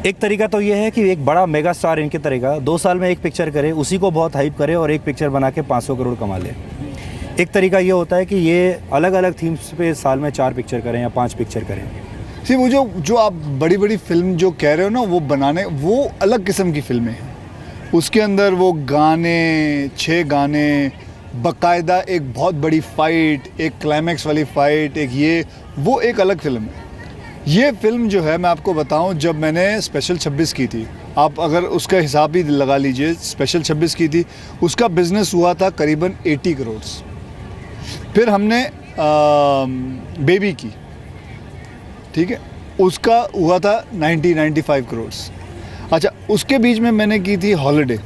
एक तरीका तो ये है कि एक बड़ा मेगा स्टार इनके तरह का 2 साल में एक पिक्चर करे, उसी को बहुत हाइप करे और एक पिक्चर बना के 500 करोड़ कमा ले। एक तरीका ये होता है कि ये अलग अलग थीम्स पे साल में 4 पिक्चर करें या 5 पिक्चर करें। सी वो जो आप बड़ी बड़ी फिल्म जो कह रहे हो ना, वो बनाने, वो अलग किस्म की फिल्में हैं। उसके अंदर वो गाने, 6 गाने, बाकायदा एक बहुत बड़ी फ़ाइट, एक क्लाइमैक्स वाली फ़ाइट, एक ये, वो एक अलग फ़िल्म है। ये फ़िल्म जो है, मैं आपको बताऊं, जब मैंने स्पेशल 26 की थी, आप अगर उसका हिसाब ही लगा लीजिए, स्पेशल 26 की थी, उसका बिज़नेस हुआ था करीबन 80 करोड़। फिर हमने बेबी की, ठीक है, उसका हुआ था 95 करोड़। अच्छा, उसके बीच में मैंने की थी हॉलिडे।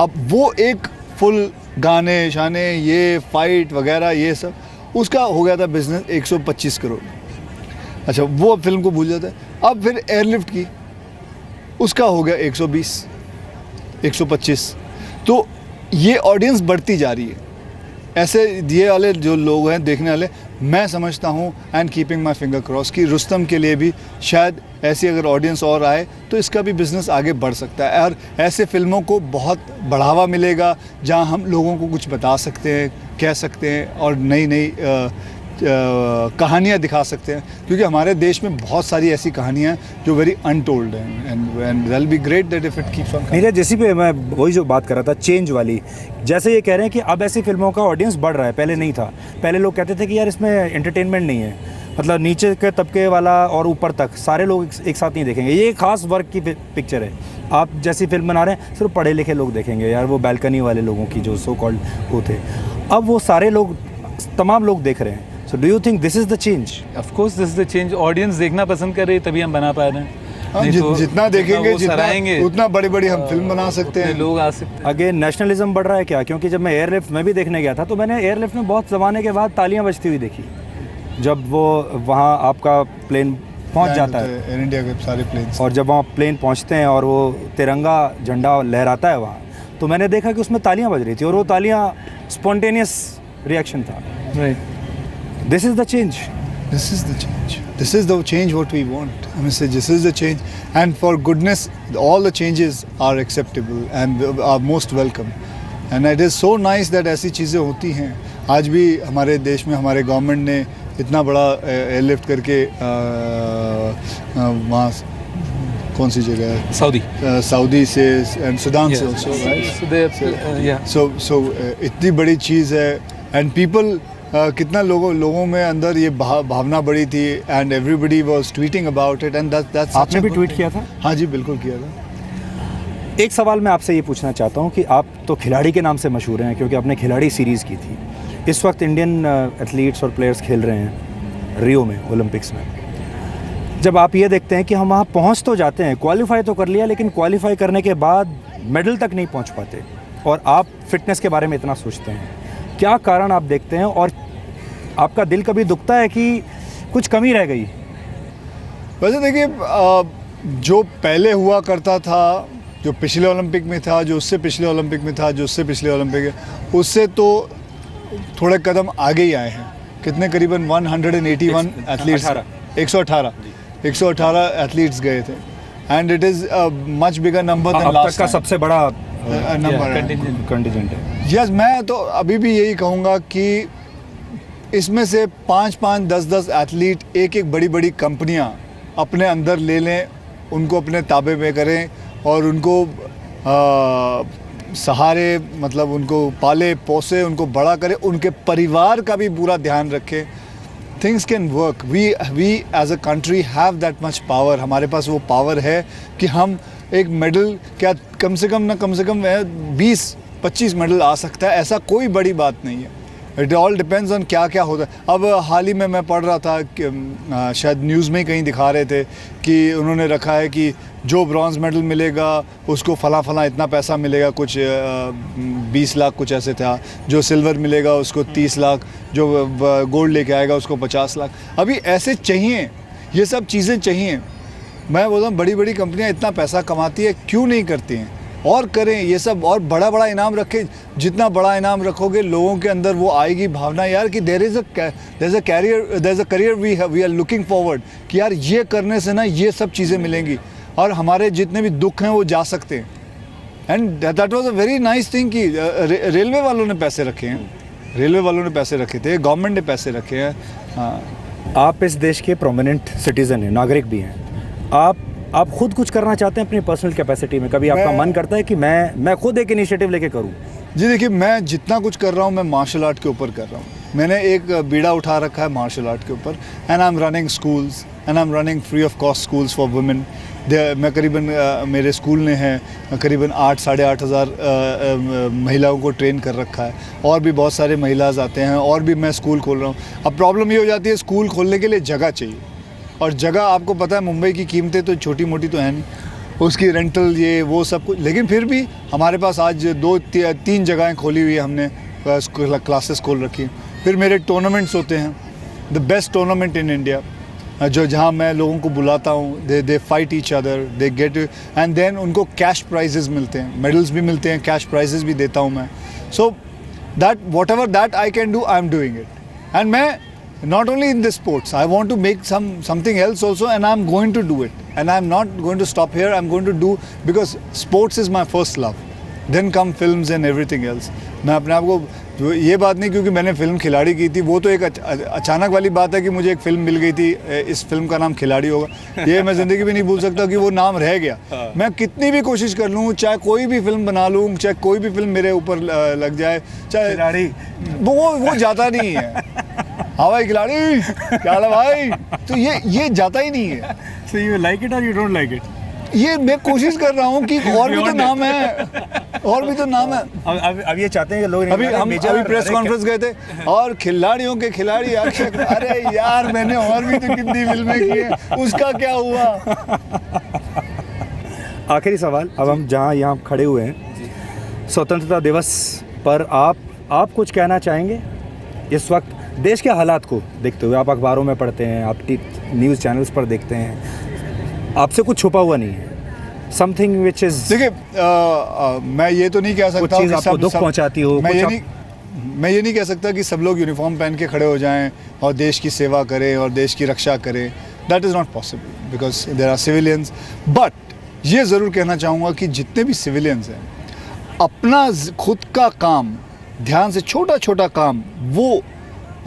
अब वो एक फुल गाने शाने, ये फाइट वगैरह, ये सब, उसका हो गया था बिजनेस 125 करोड़। अच्छा, वो अब फिल्म को भूल जाता है। अब फिर एयरलिफ्ट की, उसका हो गया 120, 125। तो ये ऑडियंस बढ़ती जा रही है। ऐसे ये वाले जो लोग हैं देखने वाले, मैं समझता हूँ, and keeping my finger cross, कि रुस्तम के लिए भी शायद ऐसी अगर ऑडियंस और आए तो इसका भी बिज़नेस आगे बढ़ सकता है और ऐसे फिल्मों को बहुत बढ़ावा मिलेगा जहाँ हम लोगों को कुछ बता सकते हैं, कह सकते हैं और नई नई कहानियाँ दिखा सकते हैं, क्योंकि हमारे देश में बहुत सारी ऐसी कहानियाँ हैं जो वेरी अनटोल्ड हैं, and will be great that if it keeps on. मेरे जैसी पे मैं वही जो बात कर रहा था, चेंज वाली, जैसे ये कह रहे हैं कि अब ऐसी फिल्मों का ऑडियंस बढ़ रहा है, पहले नहीं था। पहले लोग कहते थे कि यार इसमें एंटरटेनमेंट नहीं है, मतलब नीचे के तबके वाला और ऊपर तक सारे लोग एक साथ नहीं देखेंगे, ये खास वर्ग की पिक्चर है, आप जैसी फिल्म बना रहे हैं सिर्फ पढ़े लिखे लोग देखेंगे, यार वो बैल्कनी वाले लोगों की जो सो कॉल्ड वो थे, अब वो सारे लोग, तमाम लोग देख रहे हैं। So do you think this is the change? Of course this is the change. Audience देखना पसंद कर रही है, तभी हम बना पा रहे हैं। जितना देखेंगे उतना बड़ी बड़ी हम फिल्म बना सकते हैं, लोग आ सकते हैं। अगेन नेशनलिज्म बढ़ रहा है क्या? क्योंकि जब मैं एयरलिफ्ट में भी देखने गया था तो मैंने एयरलिफ्ट में बहुत ज़माने के बाद तालियां बजती हुई देखी, जब वो वहाँ आपका प्लेन पहुँच जाता है, एयर इंडिया के सारे प्लेन, और जब वहाँ प्लेन पहुँचते हैं और वो तिरंगा झंडा लहराता है वहाँ, तो मैंने देखा कि उसमें तालियां बज रही थी और वो तालियां स्पॉन्टेनियस रिएक्शन था। Right, this is the change. This is the change. This is the change what we want. I mean, say this is the change, and for goodness, all the changes are acceptable and are most welcome. And it is so nice that ऐसी चीज़ें होती हैं। आज भी हमारे देश में हमारे गवर्नमेंट ने इतना बड़ा एयरलिफ्ट करके वहाँ कौन सी जगह है, सऊदी से एंड सूडान से also, right? So इतनी बड़ी चीज़ है, and people कितना लोगों में अंदर ये भावना बढ़ी थी, and everybody was tweeting about it, and that's आपने भी ट्वीट किया था? हाँ जी, बिल्कुल किया था। एक सवाल मैं आपसे ये पूछना चाहता हूँ कि आप तो खिलाड़ी के नाम से मशहूर हैं क्योंकि आपने खिलाड़ी सीरीज़ की थी। इस वक्त इंडियन एथलीट्स और प्लेयर्स खेल रहे हैं रियो में, ओलंपिक्स में। जब आप ये देखते हैं कि हम वहाँ पहुँच तो जाते हैं, क्वालिफाई तो कर लिया, लेकिन क्वालिफाई करने के बाद मेडल तक नहीं पहुँच पाते, और आप फिटनेस के बारे में इतना सोचते हैं, क्या कारण आप देखते हैं और आपका दिल कभी दुखता है कि कुछ कमी रह गई? वैसे देखिए, जो पहले हुआ करता था, जो पिछले ओलंपिक में था, जो उससे पिछले ओलंपिक में था, जो उससे पिछले ओलंपिक है, उससे तो थोड़े कदम आगे ही आए हैं। कितने? करीबन 181 एथलीट्स, 118 एथलीट्स गए थे, and it is much bigger number than last का सबसे बड़ा नंबर कंटिजेंट है। यस, मैं तो अभी भी यही कहूँगा कि इसमें से 5-5, 10-10 एथलीट एक बड़ी बड़ी कंपनियाँ अपने अंदर ले लें, उनको अपने ताबे में करें और उनको सहारे, मतलब उनको पाले पोसे, उनको बड़ा करें, उनके परिवार का भी पूरा ध्यान रखें। Things can work. We as a country have that much power. हमारे पास वो पावर है कि हम एक मेडल, क्या कम से कम 20-25 मेडल आ सकता है, ऐसा कोई बड़ी बात नहीं है। इट ऑल डिपेंड्स ऑन क्या क्या होता है। अब हाल ही में मैं पढ़ रहा था कि शायद न्यूज़ में ही कहीं दिखा रहे थे कि उन्होंने रखा है कि जो ब्रॉन्ज़ मेडल मिलेगा उसको फला इतना पैसा मिलेगा, कुछ 20 लाख कुछ ऐसे था, जो सिल्वर मिलेगा उसको 30 लाख, जो गोल्ड लेके आएगा उसको 50 लाख। अभी ऐसे चाहिए, ये सब चीज़ें चाहिए। मैं बोलता हूँ बड़ी बड़ी कंपनियाँ इतना पैसा कमाती है, क्यों नहीं करती हैं? और करें ये सब, और बड़ा इनाम रखें। जितना बड़ा इनाम रखोगे, लोगों के अंदर वो आएगी भावना, यार कि there is a career we are looking forward, कि यार ये करने से ना ये सब चीज़ें मिलेंगी। और हमारे जितने भी दुख हैं वो जा सकते हैं। And that was a very nice thing कि रेलवे वालों ने पैसे रखे हैं, रेलवे वालों ने पैसे रखे थे, गवर्नमेंट ने पैसे रखे हैं। हाँ, आप इस देश के प्रोमिनेंट सिटीज़न हैं, नागरिक भी हैं। आप खुद कुछ करना चाहते हैं अपनी पर्सनल कैपेसिटी में? कभी आपका मन करता है कि मैं खुद एक इनिशिएटिव लेके करूं? जी देखिए, मैं जितना कुछ कर रहा हूँ मैं मार्शल आर्ट के ऊपर कर रहा हूँ। मैंने एक बीड़ा उठा रखा है मार्शल आर्ट के ऊपर। And I am running schools and I am running free of cost schools for women. मैं करीबन मेरे स्कूल ने हैं करीबन 8-8.5 हज़ार महिलाओं को ट्रेन कर रखा है, और भी बहुत सारे महिलाज आते हैं, और भी मैं स्कूल खोल रहा हूँ। अब प्रॉब्लम ये हो जाती है, स्कूल खोलने के लिए जगह चाहिए, और जगह आपको पता है मुंबई की कीमतें तो छोटी मोटी तो है नहीं, उसकी रेंटल ये वो सब कुछ। लेकिन फिर भी हमारे पास आज 2-3 जगहें खोली हुई है, हमने क्लासेस खोल रखी हैं। फिर मेरे टूर्नामेंट्स होते हैं, the best tournament in India, जो जहाँ मैं लोगों को बुलाता हूँ, they fight each other, they get, and then उनको कैश प्राइजेस मिलते हैं, मेडल्स भी मिलते हैं, कैश प्राइजेस भी देता हूँ मैं। So that what ever that I can do, I am doing it. And मैं not only in the sports, I want to make something else also, and I'm going to do it, and I'm not going to stop here. I'm going to do, because sports is my first love, then come films and everything else. मैं अपने आप को जो ये बात नहीं क्योंकि मैंने फिल्म खिलाड़ी की थी, वो तो एक अचानक वाली बात है कि मुझे एक फिल्म मिल गई थी, इस फिल्म का नाम खिलाड़ी होगा, ये मैं ज़िंदगी में नहीं भूल सकता कि वो नाम रह गया। मैं कितनी भी कोशिश कर लूँ, चाहे कोई भी फिल्म बना लूँ, चाहे कोई भी फिल्म मेरे ऊपर लग जाए, चाहे खिलाड़ी, वो जाता नहीं है। हाँ भाई खिलाड़ी, क्या हाल है भाई, तो ये जाता ही नहीं है। So you like it or you don't like it? ये मैं कोशिश कर रहा हूँ कि और भी तो नाम है, और भी तो नाम है। अब ये चाहते हैं कि लोग अभी प्रेस कॉन्फ्रेंस गए थे, और खिलाड़ियों के खिलाड़ी अक्षय, अरे यार मैंने और भी तो कितनी फिल्में की हैं, उसका क्या हुआ। आखिरी सवाल, अब हम यहाँ खड़े हुए हैं स्वतंत्रता दिवस पर, आप कुछ कहना चाहेंगे इस वक्त देश के हालात को देखते हुए? आप अखबारों में पढ़ते हैं, आप न्यूज़ चैनल्स पर देखते हैं, आपसे कुछ छुपा हुआ नहीं है, समथिंग विच इज, देखिए मैं ये तो नहीं कह सकता कि आपको दुख पहुंचाती हो, मैं ये नहीं कह सकता कि सब लोग यूनिफॉर्म पहन के खड़े हो जाएं और देश की सेवा करें और देश की रक्षा करें। That is not possible because there are civilians. But ये ज़रूर कहना चाहूँगा कि जितने भी सिविलियंस हैं, अपना खुद का काम ध्यान से, छोटा छोटा काम वो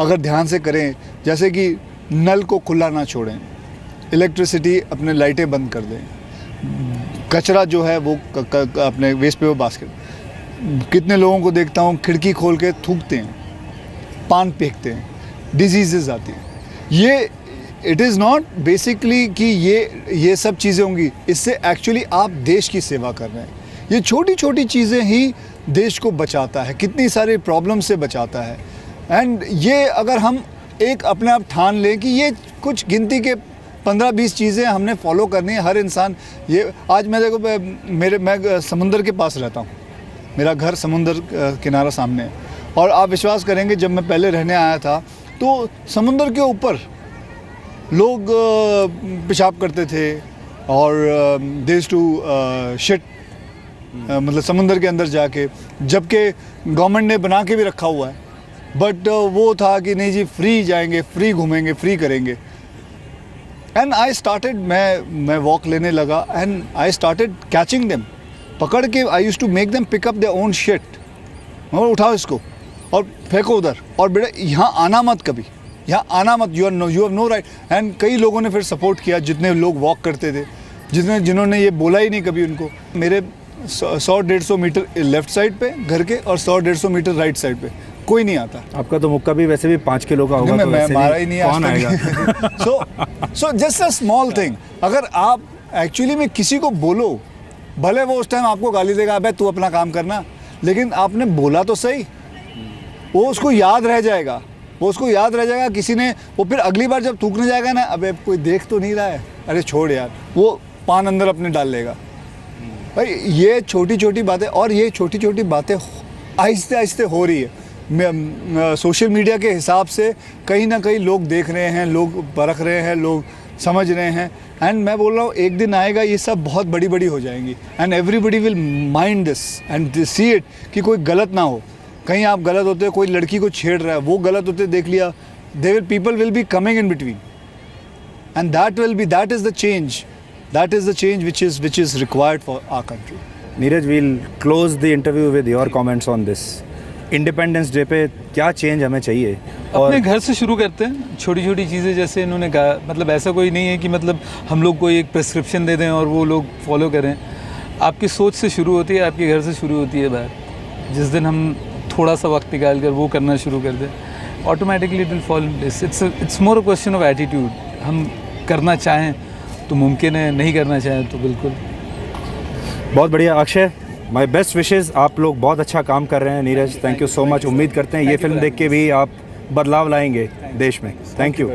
अगर ध्यान से करें, जैसे कि नल को खुला ना छोड़ें, इलेक्ट्रिसिटी अपने लाइटें बंद कर दें, कचरा जो है वो अपने वेस्ट पेपर बास्केट। कितने लोगों को देखता हूँ खिड़की खोल के थूकते हैं, पान फेंकते हैं, डिजीज़ आती हैं। ये इट इज़ नॉट बेसिकली कि ये सब चीज़ें होंगी, इससे एक्चुअली आप देश की सेवा कर रहे हैं। ये छोटी छोटी चीज़ें ही देश को बचाता है, कितनी सारी प्रॉब्लम से बचाता है। एंड ये अगर हम एक अपने आप ठान लें कि ये कुछ गिनती के 15-20 चीज़ें हमने फॉलो करनी है, हर इंसान। ये आज मैं देखो, मैं समुंदर के पास रहता हूँ, मेरा घर समुंदर किनारा सामने है, और आप विश्वास करेंगे जब मैं पहले रहने आया था तो समुंदर के ऊपर लोग पेशाब करते थे, और देश टू शिट, मतलब समुंदर के अंदर जाके, जबकि गवर्नमेंट ने बना के भी रखा हुआ है, बट वो था कि नहीं जी फ्री जाएंगे, फ्री घूमेंगे, फ्री करेंगे। एंड आई स्टार्टेड, मैं वॉक लेने लगा, and I started catching them, पकड़ के I used to make them pick up their own shit, और उठाओ इसको और फेंको उधर, और बेटा यहाँ आना मत, कभी यहाँ आना मत, you have no right. And कई लोगों ने फिर सपोर्ट किया, जितने लोग वॉक करते थे, जिन्होंने ये बोला ही नहीं कभी उनको। मेरे 100-150 मीटर लेफ्ट साइड पे घर के, और 100-150 मीटर राइट साइड पे कोई नहीं आता। आपका तो मुक्का भी वैसे भी 5 किलो का होगा, तो मैं मारा ही नहीं, कौन आएगा? So just a small thing, अगर आप एक्चुअली में किसी को बोलो, भले वो उस टाइम आपको गाली देगा, अबे तू अपना काम करना, लेकिन आपने बोला तो सही, वो उसको याद रह जाएगा, किसी ने, वो फिर अगली बार जब थूकने जाएगा ना, अबे कोई देख तो नहीं रहा है, अरे छोड़ यार, वो पान अंदर अपने डाल लेगा। भाई ये छोटी छोटी बातें, और ये छोटी छोटी बातें आहिस्ते आहिस्ते हो रही है। सोशल मीडिया के हिसाब से कहीं ना कहीं लोग देख रहे हैं, लोग परख रहे हैं, लोग समझ रहे हैं। एंड मैं बोल रहा हूँ एक दिन आएगा ये सब बहुत बड़ी बड़ी हो जाएंगी, and everybody will mind this and see it, कि कोई गलत ना हो। कहीं आप गलत होते, कोई लड़की को छेड़ रहा है, वो गलत होते देख लिया, people will be coming in between, and that is the change That is the change which is required for our country. Neeraj, we'll close the interview with your comments on this. Independence day पे क्या change हमें चाहिए? और अपने घर से शुरू करते हैं, छोटी छोटी चीज़ें, जैसे इन्होंने कहा, मतलब ऐसा कोई नहीं है कि मतलब हम लोग को एक प्रेस्क्रिप्शन दे दें और वो लोग फॉलो करें। आपकी सोच से शुरू होती है, आपके घर से शुरू होती है बात। जिस दिन हम थोड़ा सा वक्त निकाल कर वो करना शुरू कर दें, automatically it will fall in place. It's more a question of attitude. हम करना चाहें तो मुमकिन है, नहीं करना चाहें तो बिल्कुल। बहुत बढ़िया अक्षय, माय बेस्ट विशेस। आप लोग बहुत अच्छा काम कर रहे हैं। Neeraj, thank you so much. उम्मीद करते हैं ये फिल्म देख के भी आप बदलाव लाएंगे देश में। Thank you.